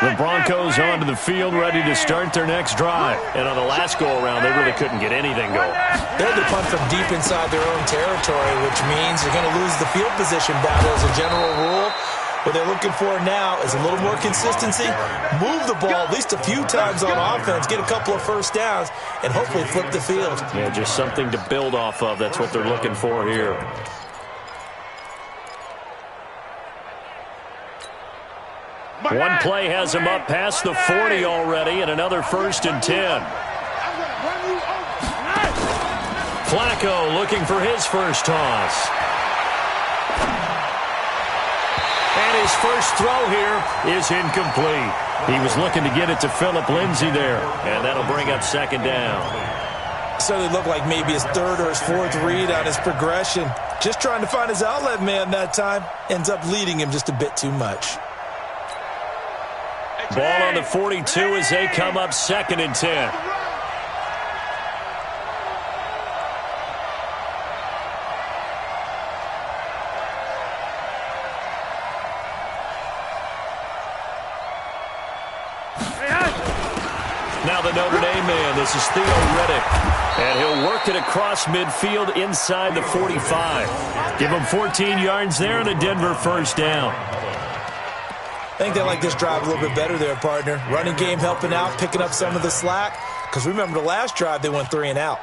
The Broncos onto the field, ready to start their next drive. And on the last go-around, they really couldn't get anything going. They had to punt from deep inside their own territory, which means you're going to lose the field position battle as a general rule. What they're looking for now is a little more consistency, move the ball at least a few times on offense, get a couple of first downs, and hopefully flip the field. Yeah, just something to build off of. That's what they're looking for here. One play has him up past the 40 already, and another 1st and 10. Flacco looking for his first toss. And his first throw here is incomplete. He was looking to get it to Philip Lindsay there, and that'll bring up 2nd down. Certainly looked like maybe his 3rd or his 4th read on his progression. Just trying to find his outlet man that time. Ends up leading him just a bit too much. Ball on the 42 as they come up 2nd and 10. Now the Notre Dame man, this is Theo Riddick. And he'll work it across midfield inside the 45. Give him 14 yards there and a Denver first down. I think they like this drive a little bit better there, partner. Running game helping out, picking up some of the slack. Because remember the last drive, they went 3 and out.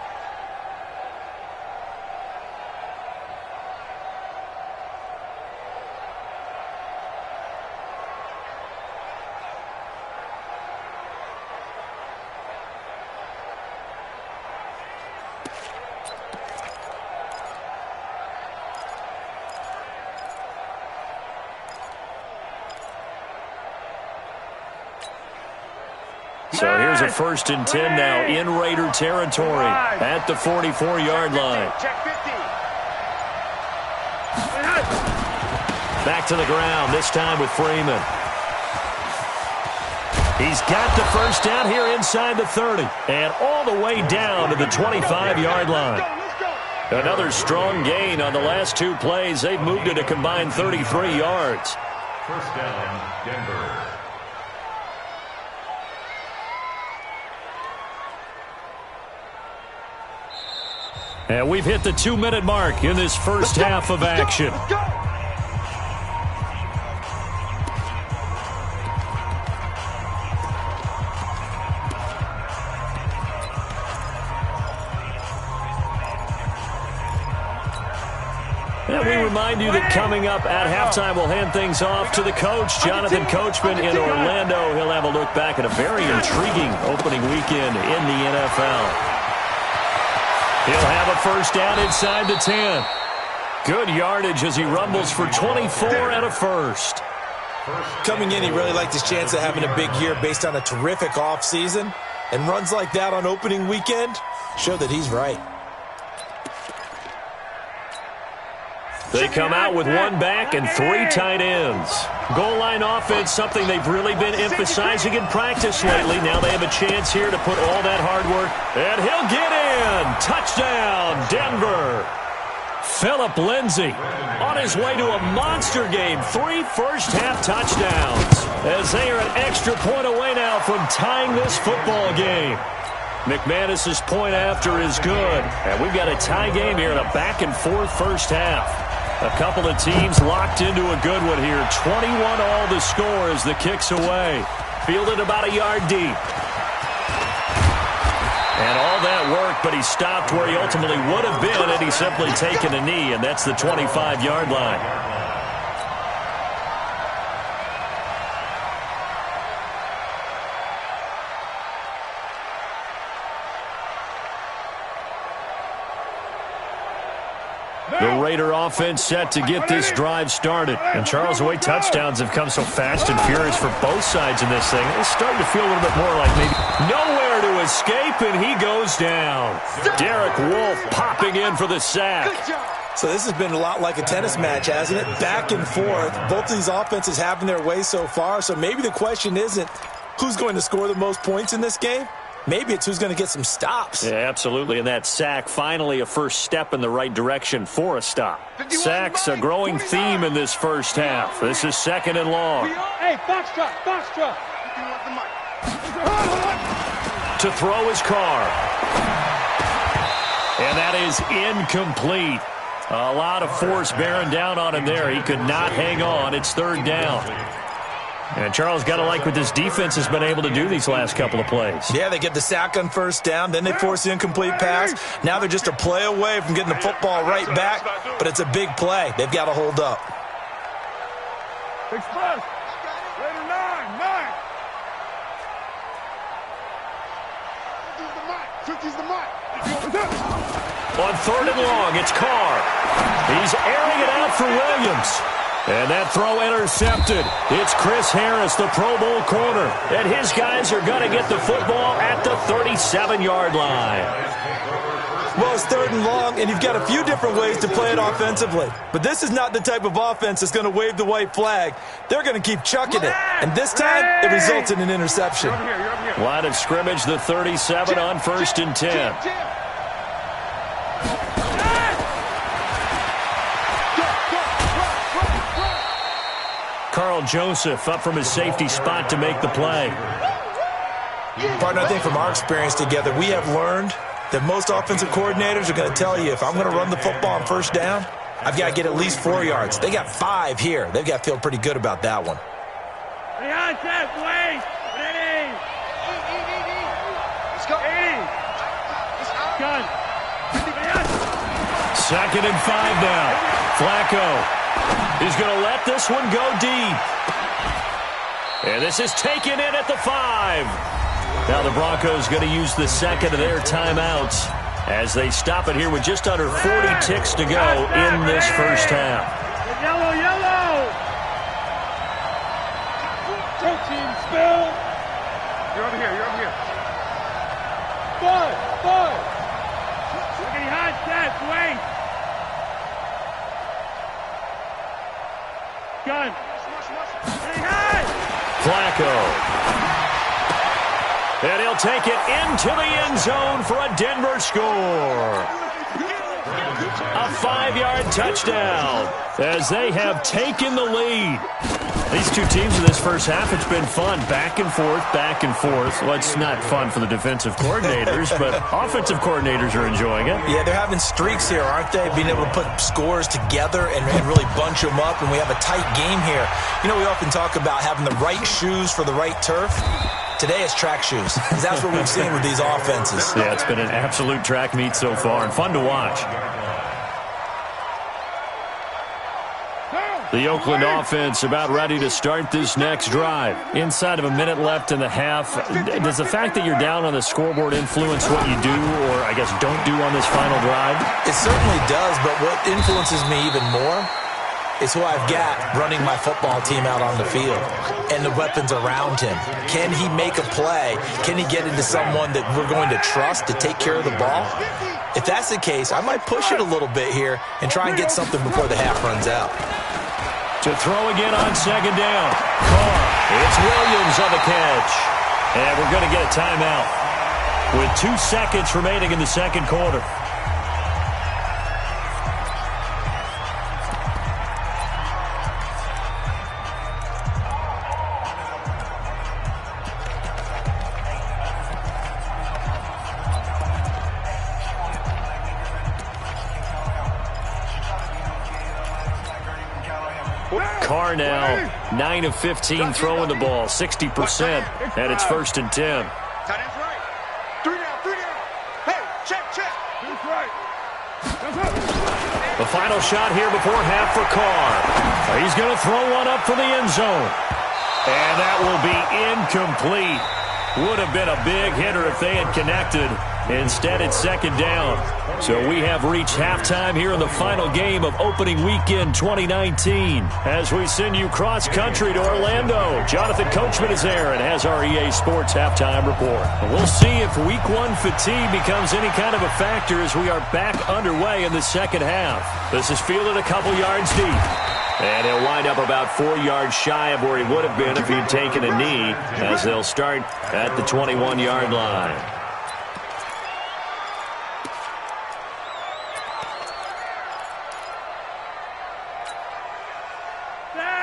So here's a 1st and 10 now in Raider territory at the 44-yard line. Back to the ground, this time with Freeman. He's got the first down here inside the 30 and all the way down to the 25-yard line. Another strong gain on the last 2 plays. They've moved it a combined 33 yards. First down, Denver. And we've hit the 2-minute mark in this first half of action. And we remind you that coming up at halftime, we'll hand things off to the coach, Jonathan Coachman in Orlando. He'll have a look back at a very intriguing opening weekend in the NFL. He'll have a first down inside the 10. Good yardage as he rumbles for 24 and a first. Coming in, he really liked his chance of having a big year based on a terrific offseason. And runs like that on opening weekend show that he's right. They come out with 1 back and 3 tight ends. Goal line offense, something they've really been emphasizing in practice lately. Now they have a chance here to put all that hard work. And he'll get in. Touchdown, Denver. Philip Lindsay on his way to a monster game. 3 first-half touchdowns as they are an extra point away now from tying this football game. McManus's point after is good. And we've got a tie game here in a back-and-forth first half. A couple of teams locked into a good one here. 21 all the score as the kick's away. Fielded about a yard deep. And all that work, but he stopped where he ultimately would have been had he simply taken a knee, and that's the 25-yard line. The Raider offense set to get this drive started. And Charles, the way touchdowns have come so fast and furious for both sides in this thing, it's starting to feel a little bit more like maybe nowhere to escape, and he goes down. Derek Wolfe popping in for the sack. So this has been a lot like a tennis match, hasn't it? Back and forth. Both of these offenses having their way so far. So maybe the question isn't who's going to score the most points in this game. Maybe it's who's going to get some stops. Yeah, absolutely. And that sack, finally a first step in the right direction for a stop. Sacks, a growing theme in this first half. This is 2nd and long. Hey, Foxtrot, Foxtrot. To throw his car. And that is incomplete. A lot of force bearing down on him there. He could not hang on. It's third down. And Charles, got to like what this defense has been able to do these last couple of plays. Yeah, they get the sack on first down, then they force the incomplete pass. Now they're just a play away from getting the football right back, but it's a big play. They've got to hold up. Express. Later 9. 50's the mic. On third and long, it's Carr. He's airing it out for Williams. And that throw intercepted. It's Chris Harris, the Pro Bowl corner. And his guys are going to get the football at the 37-yard line. Well, it's third and long, and you've got a few different ways to play it offensively. But this is not the type of offense that's going to wave the white flag. They're going to keep chucking it. And this time, it results in an interception. Line of scrimmage, the 37 on 1st and 10. Carl Joseph up from his safety spot to make the play. Partner, I think from our experience together, we have learned that most offensive coordinators are going to tell you, if I'm going to run the football on first down, I've got to get at least 4 yards. They got 5 here. They've got to feel pretty good about that one. Second and 5 now. Flacco. He's going to let this one go deep. And this is taken in at the 5. Now the Broncos going to use the second of their timeouts as they stop it here with just under 40 ticks to go in this first half. Yellow, yellow. Go team, spill. You're over here, you're over here. 5. Look at hot sets, wait. Gun. Flacco. And he'll take it into the end zone for a Denver score. A 5-yard touchdown as they have taken the lead. These two teams in this first half, it's been fun. Back and forth, back and forth. Well, it's not fun for the defensive coordinators, but offensive coordinators are enjoying it. Yeah, they're having streaks here, aren't they? Being able to put scores together and really bunch them up, and we have a tight game here. You know, we often talk about having the right shoes for the right turf. Today it's track shoes, because that's what we've seen with these offenses. Yeah, it's been an absolute track meet so far, and fun to watch. The Oakland offense about ready to start this next drive. Inside of a minute left in the half, does the fact that you're down on the scoreboard influence what you do, or I guess don't do on this final drive? It certainly does, but what influences me even more is who I've got running my football team out on the field and the weapons around him. Can he make a play? Can he get into someone that we're going to trust to take care of the ball? If that's the case, I might push it a little bit here and try and get something before the half runs out. To throw again on second down. Carr. It's Williams on the catch. And we're going to get a timeout with 2 seconds remaining in the second quarter. Carr now 9 of 15 throwing the ball, 60%, and it's 1st and 10. Tight end's right. 3 down. Hey, check. That's right. The final shot here before half for Carr. He's going to throw one up for the end zone. And that will be incomplete. Would have been a big hitter if they had connected. Instead, it's second down. So we have reached halftime here in the final game of opening weekend 2019. As we send you cross-country to Orlando, Jonathan Coachman is there and has our EA Sports halftime report. And we'll see if week 1 fatigue becomes any kind of a factor as we are back underway in the second half. This is fielded a couple yards deep. And he'll wind up about 4 yards shy of where he would have been if he'd taken a knee, as they'll start at the 21-yard line.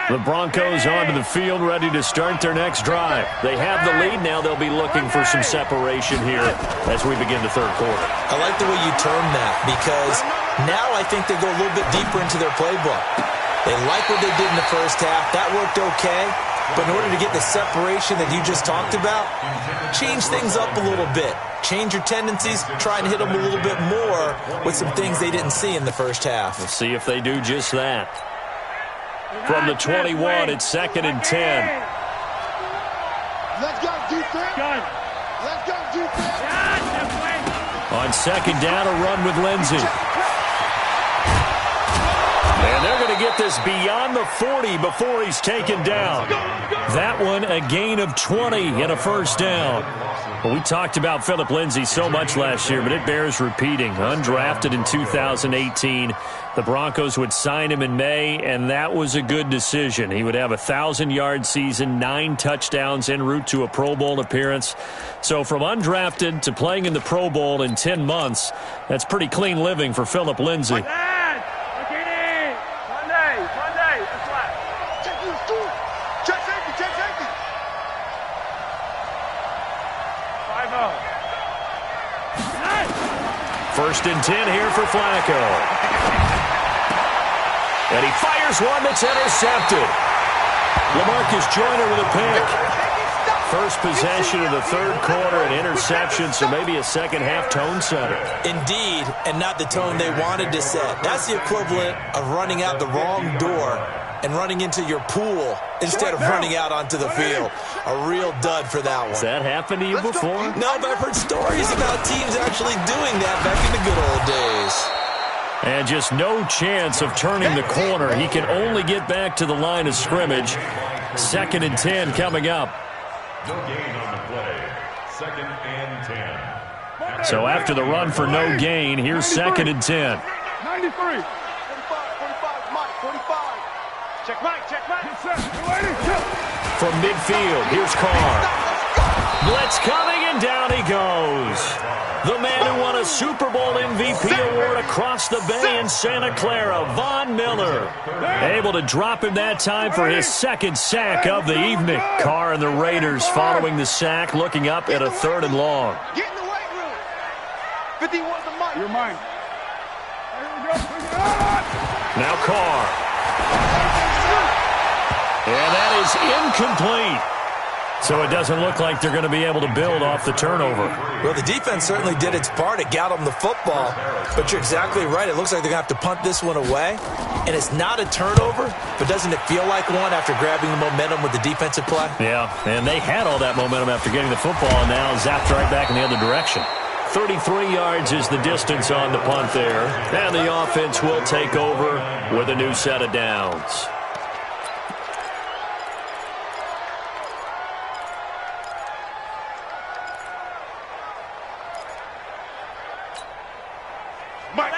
The Broncos onto the field, ready to start their next drive. They have the lead. Now they'll be looking for some separation here as we begin the third quarter. I like the way you termed that, because now I think they go a little bit deeper into their playbook. They like what they did in the first half. That worked okay. But in order to get the separation that you just talked about, change things up a little bit. Change your tendencies, try and hit them a little bit more with some things they didn't see in the first half. We'll see if they do just that. From the 21, it's 2nd and 10. Let's go, defense. Let's go, defense. On 2nd down, a run with Lindsey. And they're going to get this beyond the 40 before he's taken down. That one, a gain of 20 and a first down. Well, we talked about Phillip Lindsay so much last year, but it bears repeating. Undrafted in 2018. The Broncos would sign him in May, and that was a good decision. He would have a 1,000-yard season, 9 touchdowns en route to a Pro Bowl appearance. So from undrafted to playing in the Pro Bowl in 10 months, that's pretty clean living for Phillip Lindsay. First and 10 here for Flacco. And he fires one that's intercepted. LaMarcus Joyner with a pick. First possession of the third quarter, an interception, so maybe a second-half tone setter. Indeed, and not the tone they wanted to set. That's the equivalent of running out the wrong door and running into your pool instead of running out onto the field. A real dud for that one. Has that happened to you before? No, but I've heard stories about teams actually doing that back in the good old days. And just no chance of turning the corner. He can only get back to the line of scrimmage. 2nd and 10 coming up. No gain on the play. 2nd and 10. So after the run for no gain, here's 2nd and 10. 93. 45, Mike, 45. Check Mike. From midfield, here's Carr. Blitz coming, and down he goes. The man who won a Super Bowl MVP award across the bay in Santa Clara, Von Miller. Able to drop him that time for his 2nd sack of the evening. Carr and the Raiders following the sack, looking up at a 3rd and long. Get in the weight room. 51 to Mike. You're mine. Now Carr. And that is incomplete. So it doesn't look like they're going to be able to build off the turnover. Well, the defense certainly did its part. It got them the football. But you're exactly right. It looks like they're going to have to punt this one away. And it's not a turnover, but doesn't it feel like one after grabbing the momentum with the defensive play? Yeah, and they had all that momentum after getting the football, and now zapped right back in the other direction. 33 yards is the distance on the punt there. And the offense will take over with a new set of downs.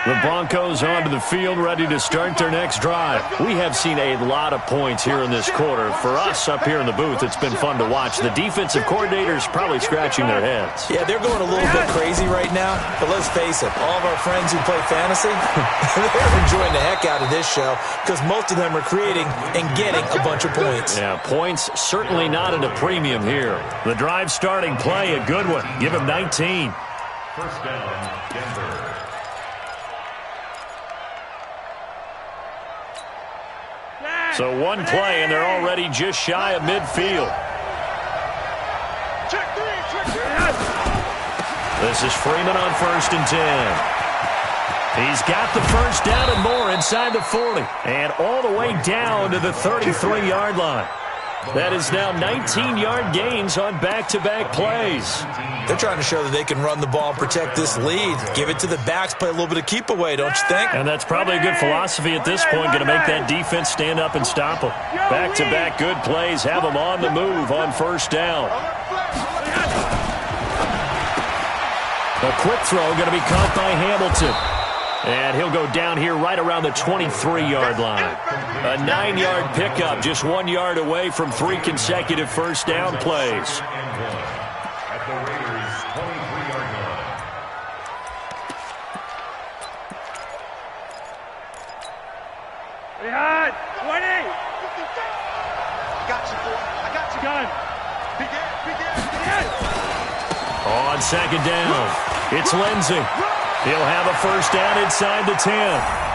The Broncos onto the field, ready to start their next drive. We have seen a lot of points here in this quarter. For us up here in the booth, it's been fun to watch. The defensive coordinators probably scratching their heads. Yeah, they're going a little bit crazy right now. But let's face it, all of our friends who play fantasy, they're enjoying the heck out of this show because most of them are creating and getting a bunch of points. Yeah, points certainly not at a premium here. The drive starting play, a good one. Give him 19. First down, Denver. So one play, and they're already just shy of midfield. This is Freeman on 1st and 10. He's got the first down and more inside the 40. And all the way down to the 33-yard line. That is now 19-yard gains on back-to-back plays. They're trying to show that they can run the ball and protect this lead. Give it to the backs, play a little bit of keep away, don't you think? And that's probably a good philosophy at this point, going to make that defense stand up and stop them. Back-to-back good plays, have them on the move on 1st down. A quick throw going to be caught by Hamilton. And he'll go down here right around the 23-yard line. A 9-yard pickup, just 1 yard away from 3 consecutive first down plays. At the Raiders' 23-yard line. Behind, 20. Got you, boy. I got you. Gun. Begin. On second down, it's Lindsey. He'll have a first down inside the 10.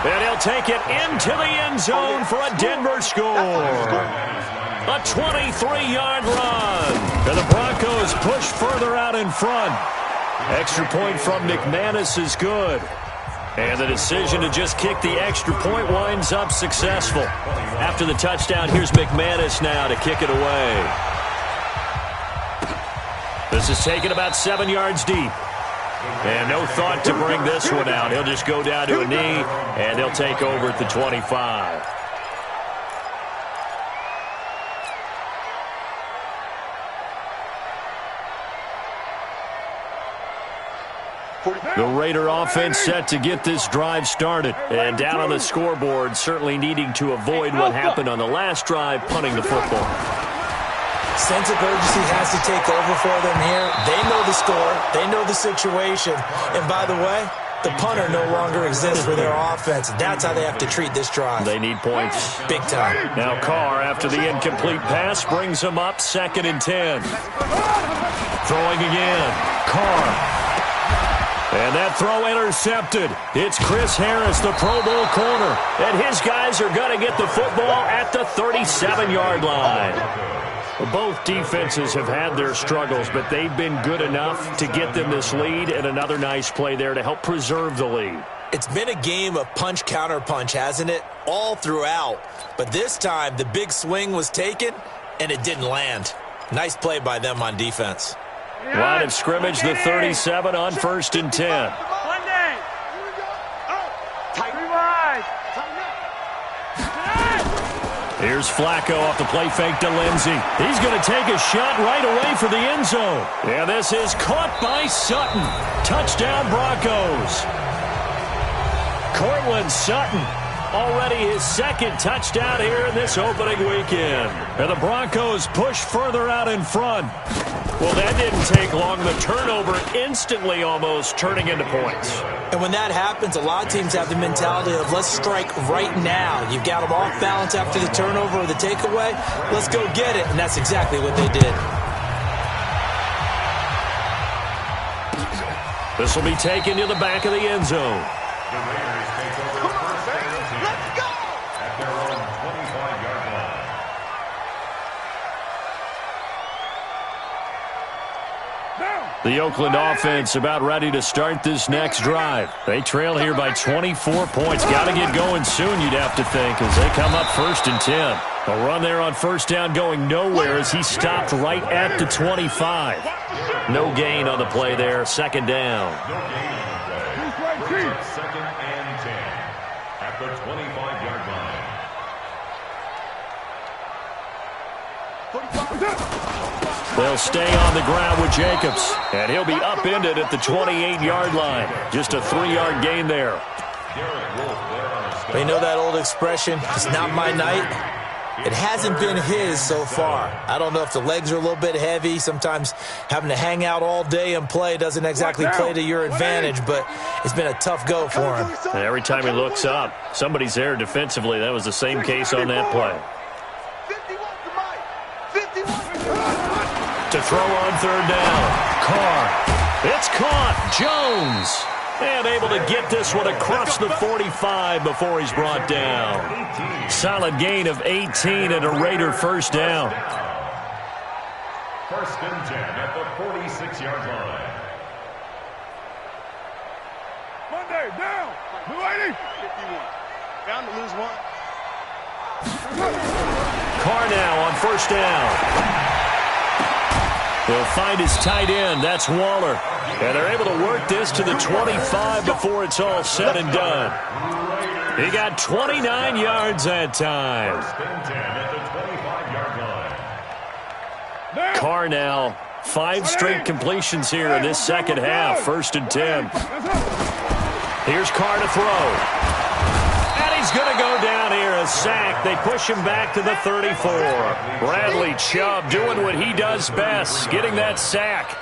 And he'll take it into the end zone for a Denver score. A 23-yard run. And the Broncos push further out in front. Extra point from McManus is good. And the decision to just kick the extra point winds up successful. After the touchdown, here's McManus now to kick it away. This is taken about 7 yards deep. And no thought to bring this one out. He'll just go down to a knee, and they'll take over at the 25. The Raider offense set to get this drive started. And down on the scoreboard, certainly needing to avoid what happened on the last drive, punting the football. Sense of urgency has to take over for them here. They know the score. They know the situation. And by the way, the punter no longer exists for their offense. That's how they have to treat this drive. They need points. Big time. Now Carr, after the incomplete pass, brings him up 2nd and 10. Throwing again. Carr. And that throw intercepted. It's Chris Harris, the Pro Bowl corner. And his guys are going to get the football at the 37-yard line. Both defenses have had their struggles, but they've been good enough to get them this lead, and another nice play there to help preserve the lead. It's been a game of punch-counter-punch, hasn't it? All throughout. But this time, the big swing was taken, and it didn't land. Nice play by them on defense. Line of scrimmage, the 37 on 1st and 10. Here's Flacco off the play fake to Lindsey. He's going to take a shot right away for the end zone. And this is caught by Sutton. Touchdown Broncos. Cortland Sutton, already his 2nd touchdown here in this opening weekend. And the Broncos push further out in front. Well, that didn't take long. The turnover instantly almost turning into points. And when that happens, a lot of teams have the mentality of let's strike right now. You've got them off balance after the turnover or the takeaway. Let's go get it. And that's exactly what they did. This will be taken to the back of the end zone. The Raiders take over first and 10 at their own 25-yard line. The Oakland offense about ready to start this next drive. They trail here by 24 points. Got to get going soon, you'd have to think, as they come up 1st and 10. A run there on 1st down going nowhere as he stopped right at the 25. No gain on the play there. 2nd down. No gain on the play. Brings up 2nd and 10 at the 25-yard line. They'll stay on the ground with Jacobs, and he'll be upended at the 28-yard line. Just a 3-yard gain there. They know that old expression, it's not my night. It hasn't been his so far. I don't know if the legs are a little bit heavy. Sometimes having to hang out all day and play doesn't exactly play to your advantage, but it's been a tough go for him. And every time he looks up, somebody's there defensively. That was the same case on that play. To throw on 3rd down. Carr. It's caught. Jones. And able to get this one across the 45 before he's brought down. Solid gain of 18 and a Raider first down. 1st and 10 at the 46-yard line. Monday, down. Blue 80. 51. Down to lose 1. Carr now on 1st down. He'll find his tight end. That's Waller. And they're able to work this to the 25 before it's all said and done. He got 29 yards that time. 1st and 10 at the 25-yard line. Carr now, 5 straight completions here in this second half. 1st and 10. Here's Carr to throw. And he's going to go down here, a sack. They push him back to the 34. Bradley Chubb doing what he does best, getting that sack.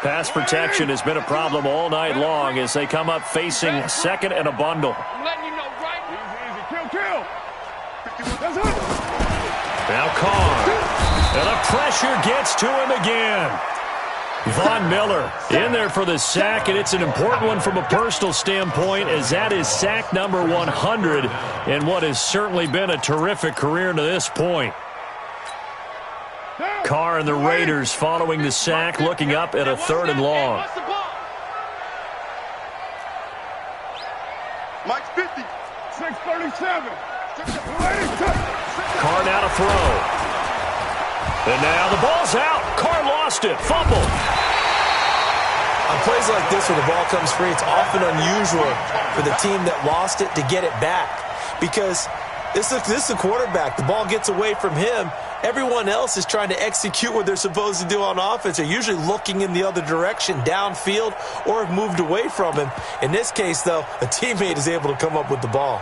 Pass protection has been a problem all night long as they come up facing 2nd and a bundle. I'm letting you know, right? Easy, easy. Kill, kill. Now Carr. And the pressure gets to him again. Von Miller in there for the sack, and it's an important one from a personal standpoint, as that is sack number 100 in what has certainly been a terrific career to this point. Carr and the Raiders following the sack, looking up at a 3rd and long. Mike's 50. 637. Carr now to throw. And now the ball's out. Carr lost it. Fumble. On plays like this where the ball comes free, it's often unusual for the team that lost it to get it back. Because this is the quarterback. The ball gets away from him. Everyone else is trying to execute what they're supposed to do on offense. They're usually looking in the other direction, downfield, or have moved away from him. In this case, though, a teammate is able to come up with the ball.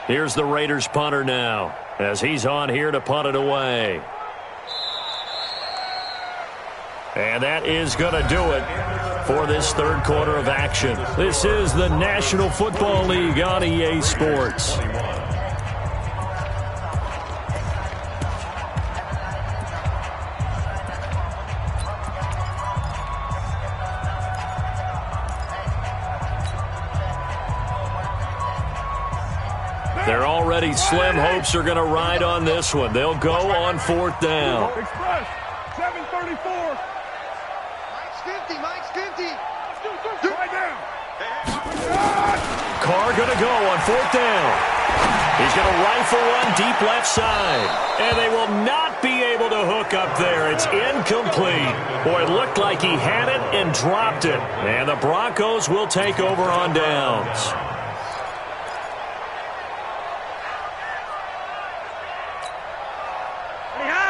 Here's the Raiders punter now, as he's on here to punt it away. And that is going to do it for this 3rd quarter of action. This is the National Football League on EA Sports. They're already slim hopes are going to ride on this one. They'll go on 4th down. Express. 734. Mike's 50. Right down. Carr going to go on 4th down. He's going to rifle one deep left side. And they will not be able to hook up there. It's incomplete. Boy, it looked like he had it and dropped it. And the Broncos will take over on downs.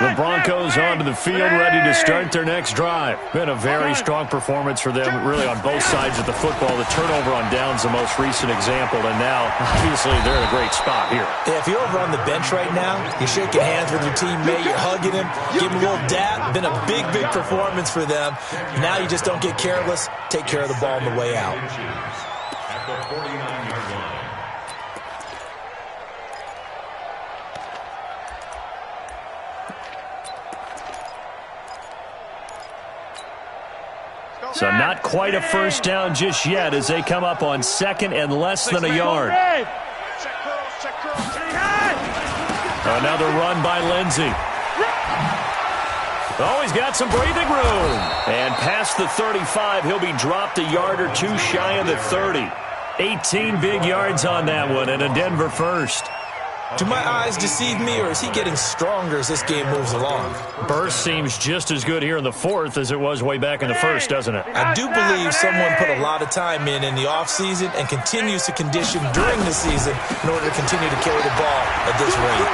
The Broncos onto the field, ready to start their next drive. Been a very strong performance for them, really, on both sides of the football. The turnover on downs, the most recent example, and now, obviously, they're in a great spot here. Yeah, if you're over on the bench right now, you're shaking hands with your teammate, you're hugging him, giving him a little dap. Been a big, big performance for them. Now you just don't get careless. Take care of the ball on the way out. At the 49-yard line. So not quite a first down just yet as they come up on 2nd and less than a yard. Another run by Lindsey. Oh, he's got some breathing room. And past the 35, he'll be dropped a yard or two shy of the 30. 18 big yards on that one, and a Denver first. Do my eyes deceive me, or is he getting stronger as this game moves along? Burst seems just as good here in the 4th as it was way back in the 1st, doesn't it? I do believe someone put a lot of time in the offseason and continues to condition during the season in order to continue to carry the ball at this rate.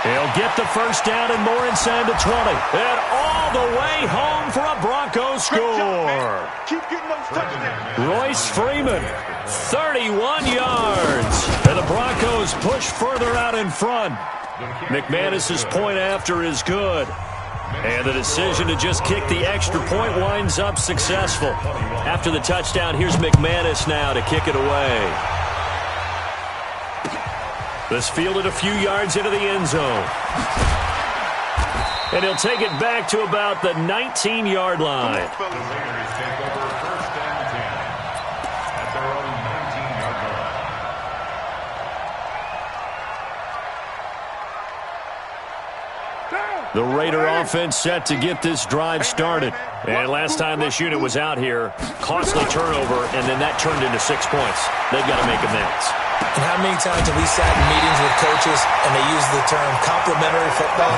He'll get the first down and more inside the 20. And all the way home for a Broncos score. Keep getting those touchdowns. Royce Freeman, 31 yards. And the Broncos push further out in front. McManus's point after is good. And the decision to just kick the extra point winds up successful. After the touchdown, here's McManus now to kick it away. This fielded a few yards into the end zone. And he'll take it back to about the 19-yard line. The Raider offense set to get this drive started. And last time this unit was out here, costly turnover, and then that turned into 6 points. They've got to make amends. And how many times have we sat in meetings with coaches and they use the term complementary football?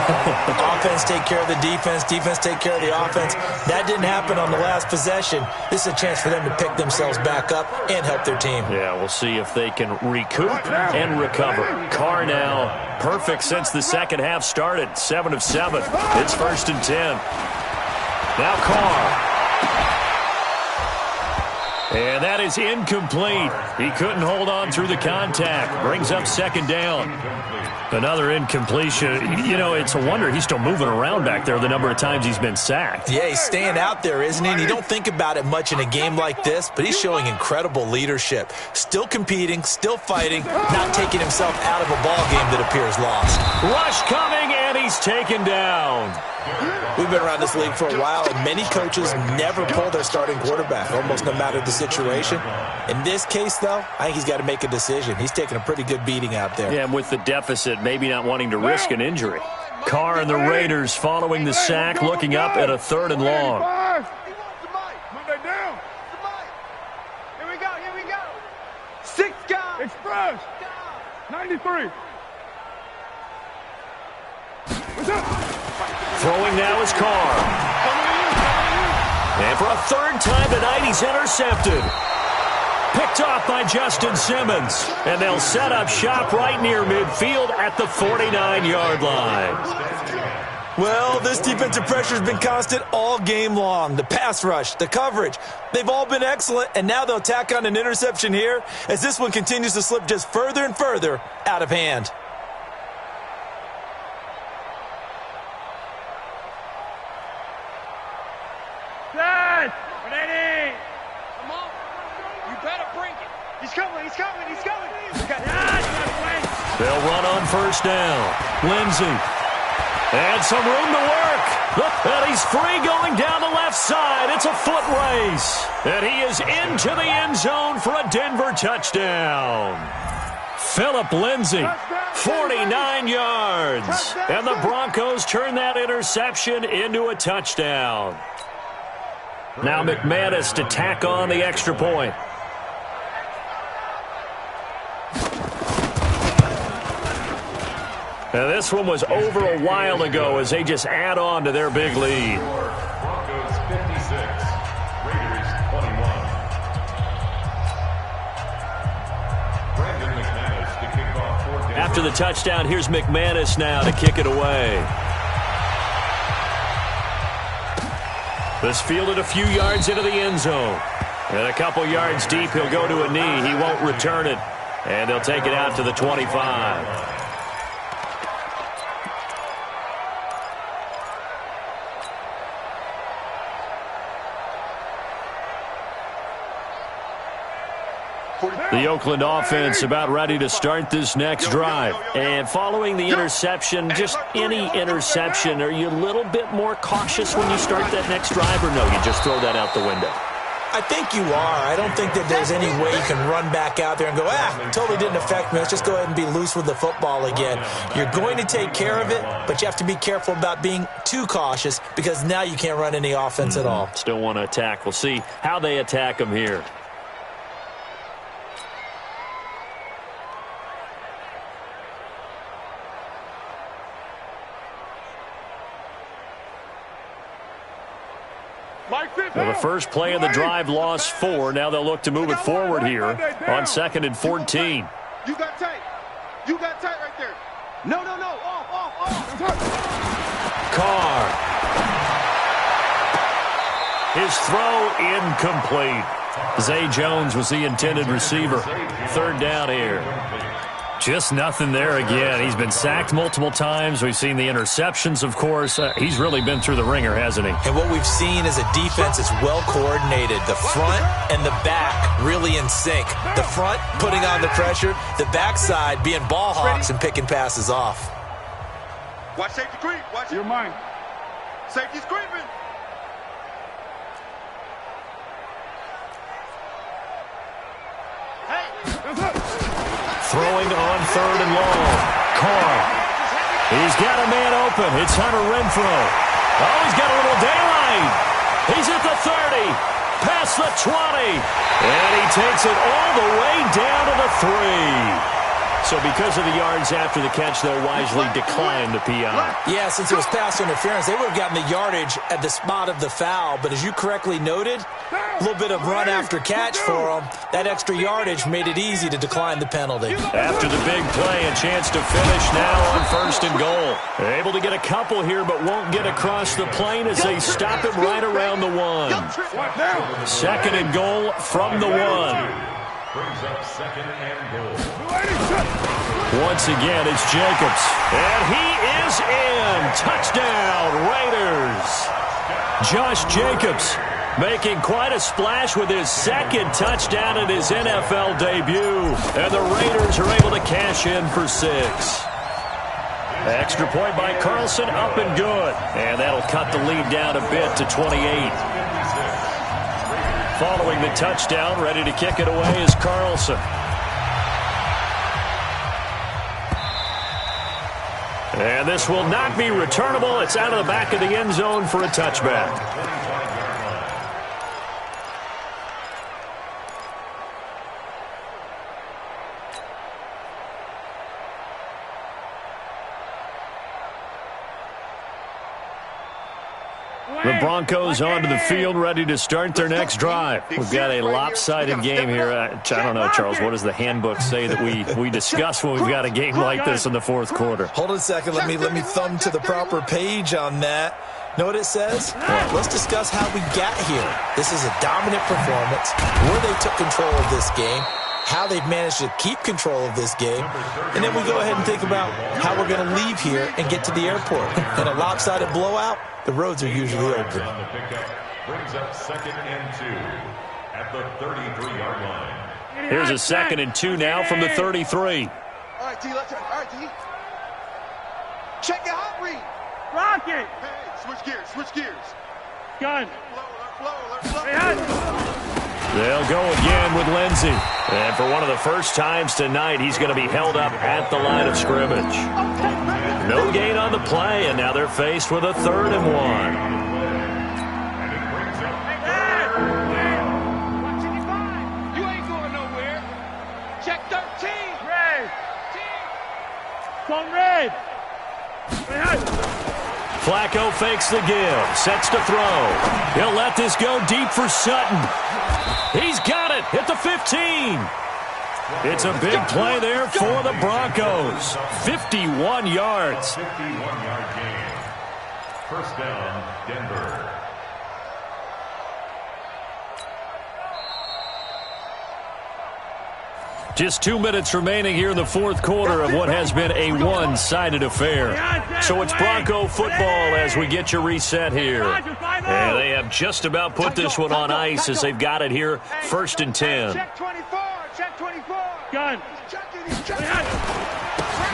Offense take care of the defense, defense take care of the offense. That didn't happen on the last possession. This is a chance for them to pick themselves back up and help their team. Yeah, we'll see if they can recoup and recover. Carr now perfect since the second half started. 7 of 7. It's 1st and 10. Now Carr. And that is incomplete. He couldn't hold on through the contact. Brings up second down. Another incompletion. You know, it's a wonder he's still moving around back there the number of times he's been sacked. Yeah, he's staying out there, isn't he? And you don't think about it much in a game like this, but he's showing incredible leadership. Still competing, still fighting, not taking himself out of a ball game that appears lost. Rush coming, and he's taken down. We've been around this league for a while, and many coaches never pull their starting quarterback, almost no matter the situation. In this case, though, I think he's got to make a decision. He's taking a pretty good beating out there. Yeah, and with the deficit, maybe not wanting to risk an injury. Carr and the Raiders following the sack, looking up at a 3rd and long. Here we go, here we go. 6 guys. Express. 93. What's up? Throwing now is Carr. And for a 3rd time tonight, he's intercepted. Picked off by Justin Simmons. And they'll set up shop right near midfield at the 49-yard line. Well, this defensive pressure has been constant all game long. The pass rush, the coverage, they've all been excellent, and now they'll tack on an interception here as this one continues to slip just further and further out of hand. Set. Ready. Come on. You better bring it. He's coming, he's coming, he's coming. They'll run on 1st down. Lindsey. And some room to work. And he's free going down the left side. It's a foot race. And he is into the end zone for a Denver touchdown. Phillip Lindsey, 49 yards. And the Broncos turn that interception into a touchdown. Now McManus to tack on the extra point. Now this one was over a while ago as they just add on to their big lead. Broncos 56, Raiders 21. Brandon McManus to kick off for Denver. After the touchdown, here's McManus now to kick it away. This fielded a few yards into the end zone. And a couple yards deep, he'll go to a knee. He won't return it. And they'll take it out to the 25. The Oakland offense about ready to start this next drive. And following the interception, just any interception, are you a little bit more cautious when you start that next drive, or no, you just throw that out the window? I think you are. I don't think that there's any way you can run back out there and go, totally didn't affect me. Let's just go ahead and be loose with the football again. You're going to take care of it, but you have to be careful about being too cautious because now you can't run any offense at all. Still want to attack. We'll see how they attack them here. Well, the first play of the drive lost 4. Now they'll look to move it forward here on 2nd and 14. You got tight. You got tight right there. No. Off. Carr. His throw incomplete. Zay Jones was the intended receiver. 3rd down here. Just nothing there again. He's been sacked multiple times. We've seen the interceptions, of course. He's really been through the ringer, hasn't he? And what we've seen is a defense that's well coordinated. The front and the back really in sync. The front putting on the pressure. The backside being ball hawks and picking passes off. Watch safety creep. Watch your mind. Safety's creeping. Throwing on 3rd and long. Carr. He's got a man open. It's Hunter Renfrow. Oh, he's got a little daylight. He's at the 30. Past the 20. And he takes it all the way down to the 3. So because of the yards after the catch, they'll wisely decline the PI. Yeah, since it was pass interference, they would have gotten the yardage at the spot of the foul. But as you correctly noted, a little bit of run after catch for them. That extra yardage made it easy to decline the penalty. After the big play, a chance to finish now on 1st and goal. They're able to get a couple here, but won't get across the plane as they stop it right around the 1. 2nd and goal from the 1. Brings up 2nd and goal. Once again, it's Jacobs. And he is in. Touchdown, Raiders. Josh Jacobs making quite a splash with his 2nd touchdown in his NFL debut. And the Raiders are able to cash in for 6. Extra point by Carlson, up and good. And that'll cut the lead down a bit to 28. Following the touchdown, ready to kick it away is Carlson. And this will not be returnable. It's out of the back of the end zone for a touchback. The Broncos onto the field, ready to start their next drive. We've got a lopsided game here. I don't know, Charles, what does the handbook say that we discuss when we've got a game like this in the 4th quarter? Hold on a second. Let me thumb to the proper page on that. Know what it says? Let's discuss how we got here. This is a dominant performance, where they took control of this game, how they've managed to keep control of this game, and then we go ahead and think about how we're going to leave here and get to the airport. In a lopsided blowout, the roads are usually open. On the pickup, brings up 2nd and 2 at the 33-yard line. Here's a 2nd and 2 now from the 33. All right, T, let's. All right, T. Check the hot read. Rock it. Hey, switch gears, switch gears. Gun. They'll go again with Lindsey. And for one of the first times tonight, he's going to be held up at the line of scrimmage. No gain on the play, and now they're faced with a 3rd and 1. You ain't going nowhere. Check 13. Red. Come red. Flacco fakes the give, sets to throw. He'll let this go deep for Sutton. He's got it at the 15. It's a big play there for the Broncos. 51 yards. 51-yard gain. 1st down, Denver. Just 2 minutes remaining here in the 4th quarter of what has been a one-sided affair. So it's Bronco football as we get you reset here. And they have just about put this one on ice as they've got it here, 1st and 10. Check 24. Check 24. Gun.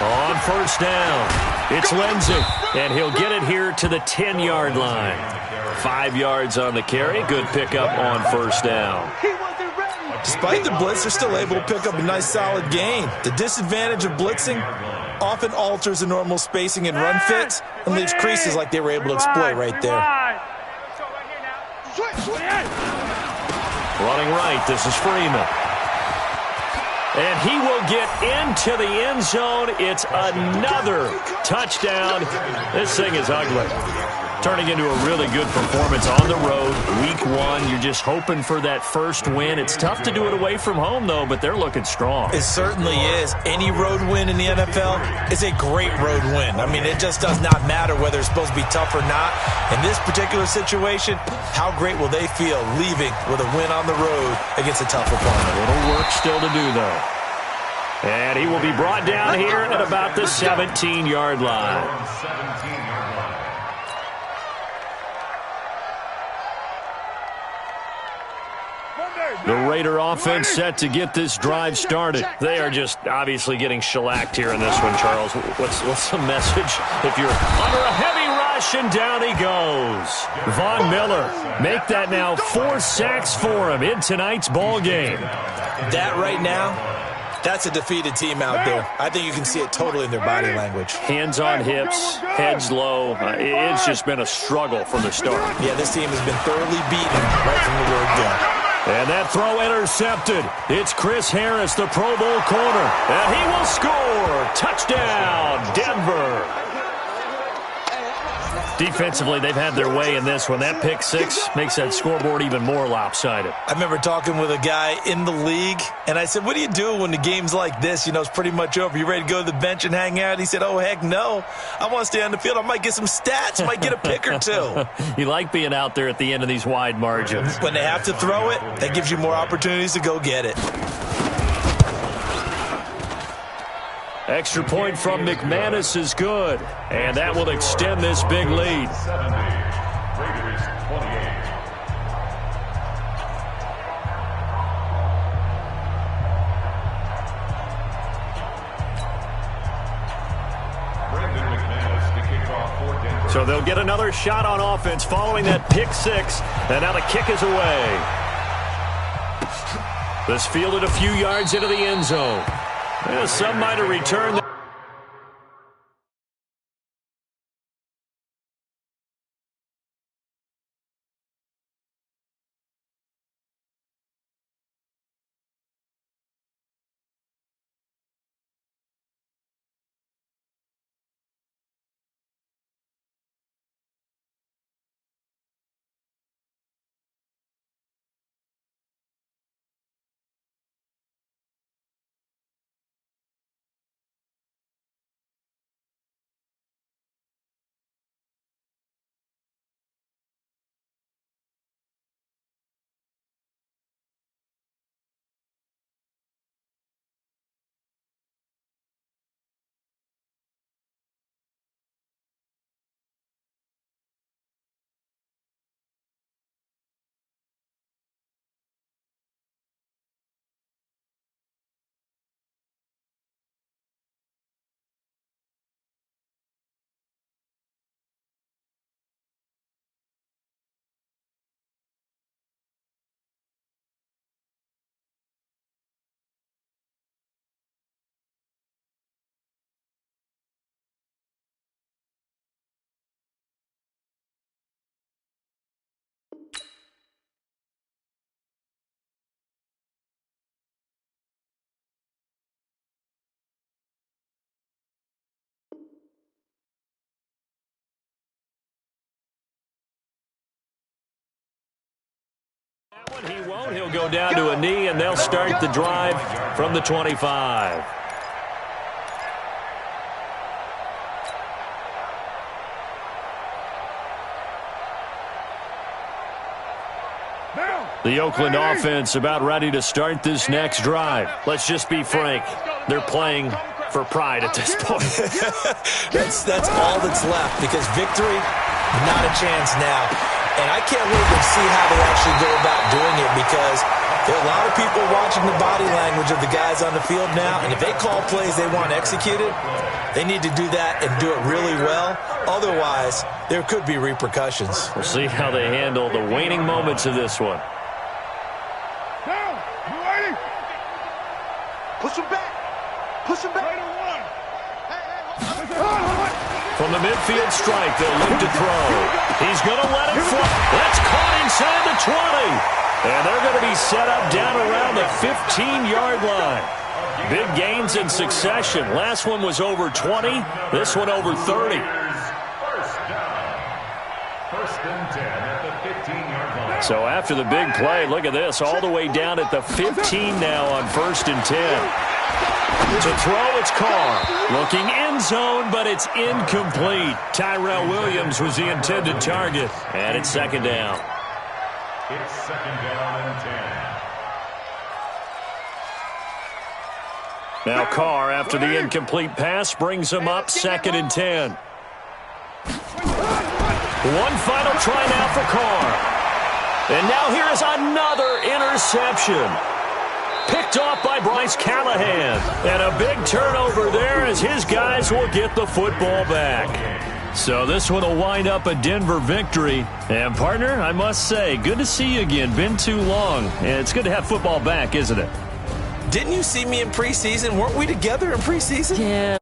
On 1st down, it's Lindsey, and he'll get it here to the 10-yard line. 5 yards on the carry. Good pickup on 1st down. Despite the blitz, they're still able to pick up a nice, solid gain. The disadvantage of blitzing often alters the normal spacing and run fits and leaves creases like they were able to exploit right there. Running right, this is Freeman. And he will get into the end zone. It's another touchdown. This thing is ugly. Turning into a really good performance on the road. Week 1, you're just hoping for that first win. It's tough to do it away from home, though, but they're looking strong. It certainly is. Any road win in the NFL is a great road win. I mean, it just does not matter whether it's supposed to be tough or not. In this particular situation, how great will they feel leaving with a win on the road against a tough opponent? A little work still to do, though. And he will be brought down here at about the 17-yard line. 17-yard line. The Raider offense set to get this drive started. They are just obviously getting shellacked here in this one, Charles. What's the message? If you're under a heavy rush, and down he goes. Von Miller, make that now 4 sacks for him in tonight's ball game. That right now, that's a defeated team out there. I think you can see it totally in their body language. Hands on hips, heads low. It's just been a struggle from the start. Yeah, this team has been thoroughly beaten right from the word go. And that throw intercepted. It's Chris Harris, the Pro Bowl corner. And he will score. Touchdown, Denver. Defensively, they've had their way in this one. That pick six makes that scoreboard even more lopsided. I remember talking with a guy in the league, and I said, what do you do when the game's like this? You know, it's pretty much over. You ready to go to the bench and hang out? He said, oh, heck no. I want to stay on the field. I might get some stats. I might get a pick or two. You like being out there at the end of these wide margins. When they have to throw it, that gives you more opportunities to go get it. Extra point from McManus is good, and that will extend this big lead. 70. Raiders 28. Brandon McManus to kick off for Denver. So they'll get another shot on offense following that pick six, and now the kick is away. This fielded a few yards into the end zone. Well, some might have returned. He won't. He'll go down to a knee, and they'll start the drive from the 25. The Oakland offense about ready to start this next drive. Let's just be frank. They're playing for pride at this point. That's all that's left, because victory, not a chance now. And I can't wait to see how they actually go about doing it, because there are a lot of people watching the body language of the guys on the field now, and if they call plays they want executed, they need to do that and do it really well. Otherwise, there could be repercussions. We'll see how they handle the waning moments of this one. Down. You ready? Push him back. Push him back. From the midfield strike, they'll look to throw. He's going to let it fly. That's caught inside the 20. And they're going to be set up down around the 15-yard line. Big gains in succession. Last one was over 20. This one over 30. First down. First and 10 at the 15-yard line. So after the big play, look at this. All the way down at the 15 now on first and 10. To throw, it's Carr. Looking end zone, but it's incomplete. Tyrell Williams was the intended target. And it's second down. It's second down and 10. Now Carr, after the incomplete pass, brings him up second and 10. One final try now for Carr. And now here is another interception. Picked off by Bryce Callahan. And a big turnover there as his guys will get the football back. So this one will wind up a Denver victory. And, partner, I must say, good to see you again. Been too long. And it's good to have football back, isn't it? Didn't you see me in preseason? Weren't we together in preseason? Yeah.